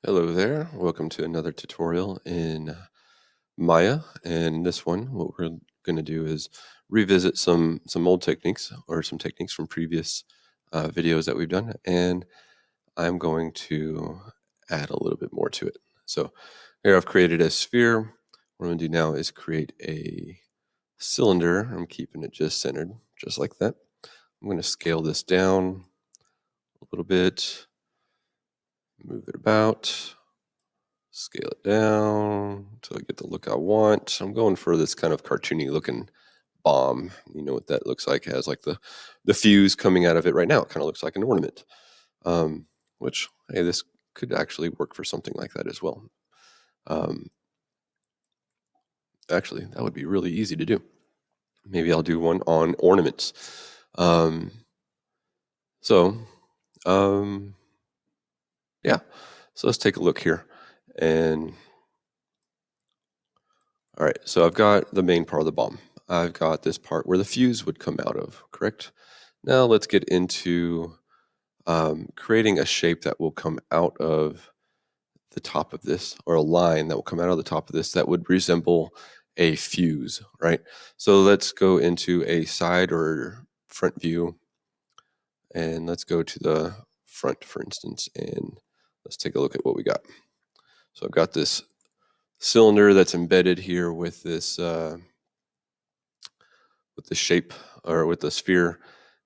Hello there. Welcome to another tutorial in Maya. And in this one, what we're going to do is revisit some old techniques or some techniques from previous videos that we've done. And I'm going to add a little bit more to it. So here I've created a sphere. What I'm going to do now is create a cylinder. I'm keeping it just centered, just like that. I'm going to scale this down a little bit, move it about. Scale it down until I get the look I want. I'm going for this kind of cartoony looking bomb. You know what that looks like? It has like the fuse coming out of it right now. It kind of looks like an ornament. Which, hey, this could actually work for something like that as well. Um, Actually, that would be really easy to do. Maybe I'll do one on ornaments. Um, so, um, yeah. So let's take a look here. And all right, so I've got the main part of the bomb. I've got this part where the fuse would come out of, correct? Now let's get into creating a shape that will come out of the top of this, or a line that will come out of the top of this that would resemble a fuse, right? So let's go into a side or front view, and let's go to the front, for instance, and let's take a look at what we got. So I've got this cylinder that's embedded here with this with the shape or with the sphere,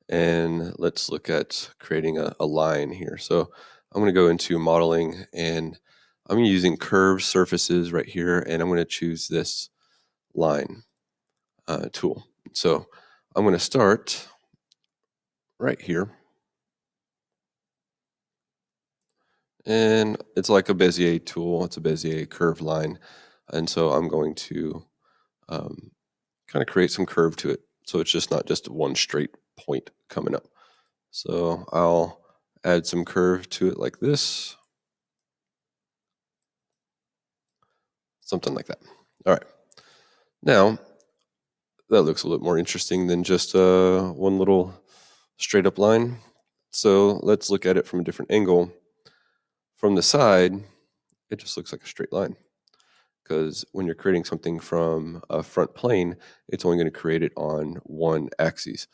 and let's look at creating a line here. So I'm going to go into modeling, and I'm using curved surfaces right here, and I'm going to choose this line tool. So I'm going to start right here, and it's like a Bezier tool. It's a Bezier curved line, and so I'm going to kind of create some curve to it, so it's just not just one straight point coming up. So I'll add some curve to it like this, something like that. All right. Now, that looks a little more interesting than just one little straight up line. So let's look at it from a different angle. From the side, it just looks like a straight line, because when you're creating something from a front plane, it's only going to create it on one axis.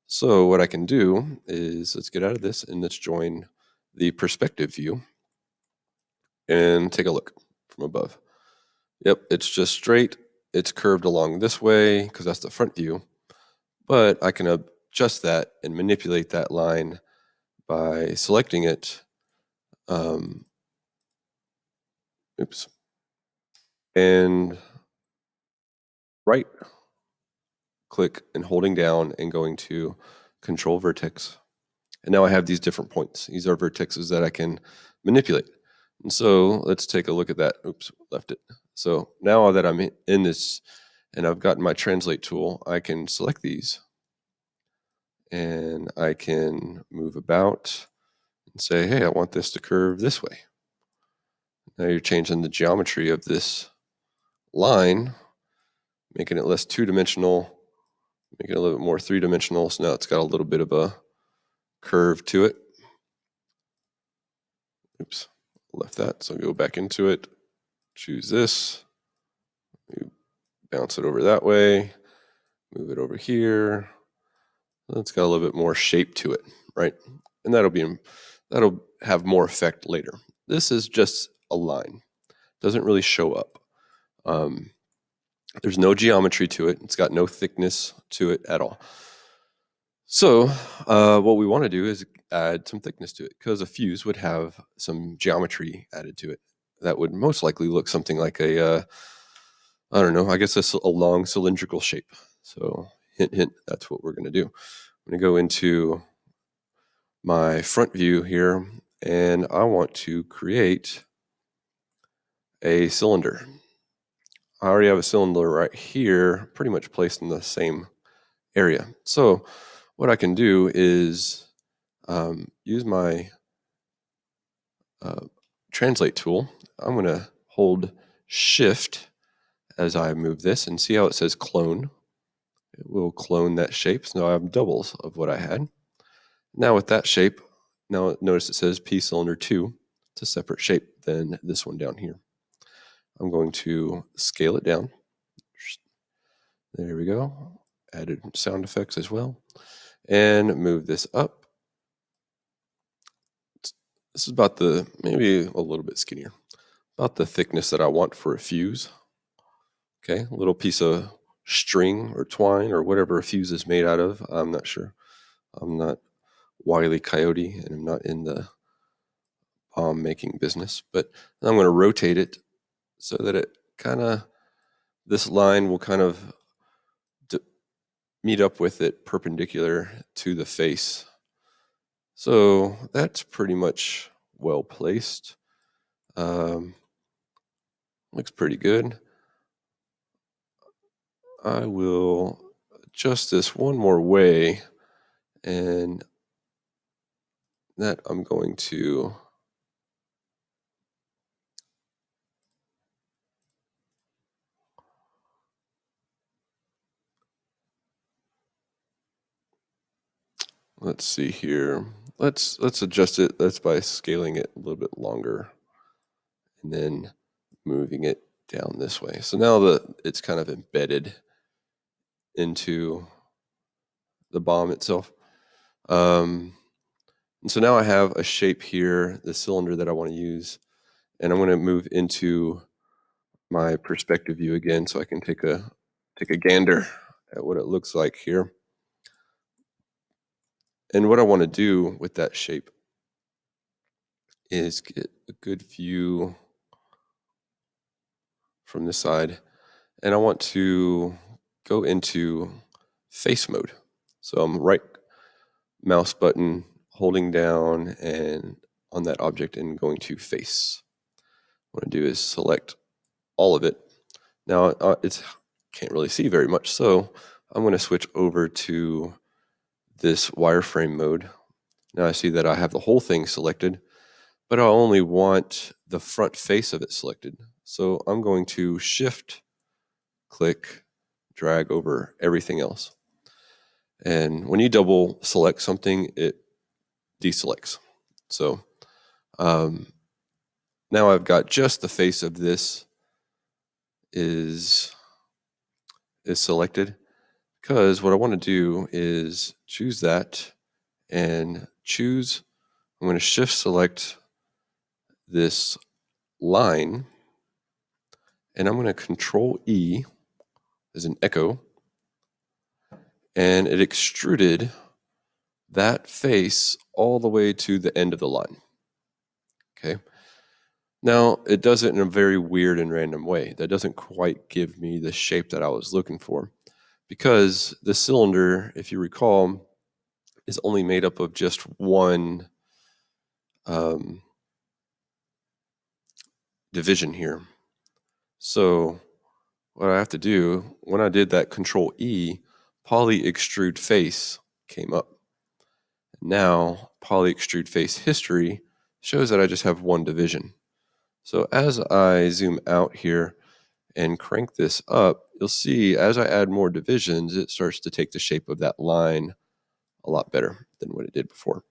So what I can do is, let's get out of this and let's join the perspective view and take a look from above. Yep, it's just straight. It's curved along this way because that's the front view. But I can adjust that and manipulate that line by selecting it. Oops. And right click and holding down and going to Control Vertex. And now I have these different points. These are vertexes that I can manipulate. And so let's take a look at that. Oops, left it. So now that I'm in this and I've gotten my translate tool, I can select these and I can move about and say, hey, I want this to curve this way. Now you're changing the geometry of this line, making it less two-dimensional, making it a little bit more three-dimensional. So now it's got a little bit of a curve to it. Oops, left that. So go back into it, choose this, bounce it over that way, move it over here. It's got a little bit more shape to it, right? And that'll have more effect later. This is just a line. Doesn't really show up. There's no geometry to it. It's got no thickness to it at all. So what we want to do is add some thickness to it, because a fuse would have some geometry added to it. That would most likely look something like I don't know, I guess a long cylindrical shape. So hint, hint, that's what we're going to do. I'm going to go into my front view here, and I want to create a cylinder. I already have a cylinder right here, pretty much placed in the same area. So what I can do is use my translate tool. I'm going to hold Shift as I move this, and see how it says clone. It will clone that shape. So now I have doubles of what I had. Now with that shape, now notice it says P cylinder 2. It's a separate shape than this one down here. I'm going to scale it down. There we go. Added sound effects as well. And move this up. This is about maybe a little bit skinnier, about the thickness that I want for a fuse. Okay, a little piece of string or twine or whatever a fuse is made out of. I'm not sure. I'm not Wile E. Coyote, and I'm not in the bomb making business. But I'm going to rotate it so that it this line will kind of meet up with it perpendicular to the face. So that's pretty much well placed. Looks pretty good. I will adjust this one more way, and that I'm going to let's see here. Let's adjust it. That's by scaling it a little bit longer and then moving it down this way. So now it's kind of embedded into the bomb itself. And so now I have a shape here, the cylinder that I want to use, and I'm going to move into my perspective view again so I can take a gander at what it looks like here. And what I want to do with that shape is get a good view from this side, and I want to go into face mode. So I'm right mouse button holding down and on that object and going to face. What I want to do is select all of it. Now it's can't really see very much, so I'm going to switch over to this wireframe mode. Now I see that I have the whole thing selected, but I only want the front face of it selected. So I'm going to shift click, drag over everything else. And when you double select something, it deselects. So now I've got just the face of this is selected, because what I want to do is choose that and I'm going to shift select this line, and I'm going to Control E as an echo, and it extruded that face all the way to the end of the line. Okay. Now, it does it in a very weird and random way. That doesn't quite give me the shape that I was looking for, because the cylinder, if you recall, is only made up of just one division here. So what I have to do, when I did that Control E, poly extrude face came up. Now, poly extrude face history shows that I just have one division. So as I zoom out here and crank this up, you'll see as I add more divisions, it starts to take the shape of that line a lot better than what it did before.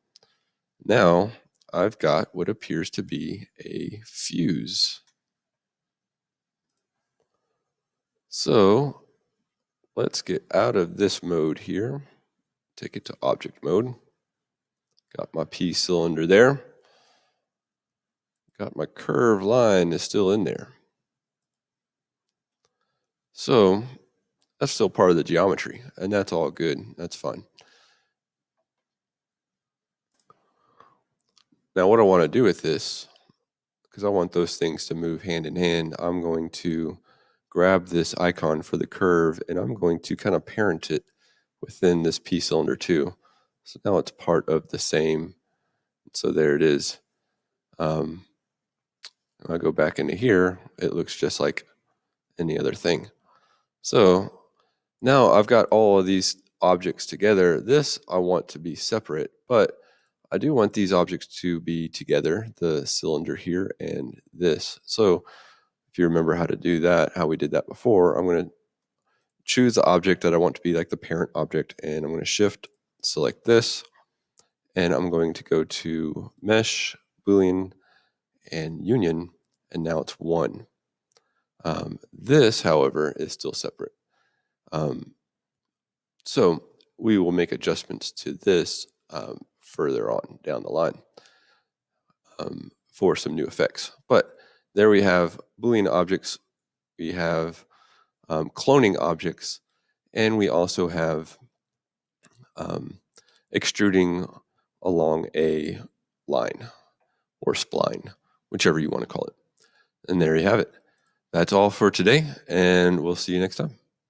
Now I've got what appears to be a fuse. So let's get out of this mode here, take it to object mode. Got my P cylinder there. Got my curved line is still in there. So that's still part of the geometry, and that's all good. That's fine. Now what I want to do with this, because I want those things to move hand in hand, I'm going to grab this icon for the curve, and I'm going to kind of parent it within this P cylinder too. So now it's part of the same. So there it is. I go back into here, it looks just like any other thing. So now I've got all of these objects together. This I want to be separate, but I do want these objects to be together, the cylinder here and this. So if you remember how to do that, how we did that before, I'm going to choose the object that I want to be like the parent object, and I'm going to shift, select this, and I'm going to go to Mesh, Boolean, and union, and now it's 1. This, however, is still separate. So we will make adjustments to this further on down the line for some new effects. But there we have Boolean objects, we have cloning objects, and we also have extruding along a line or spline, whichever you want to call it. And there you have it. That's all for today, and we'll see you next time.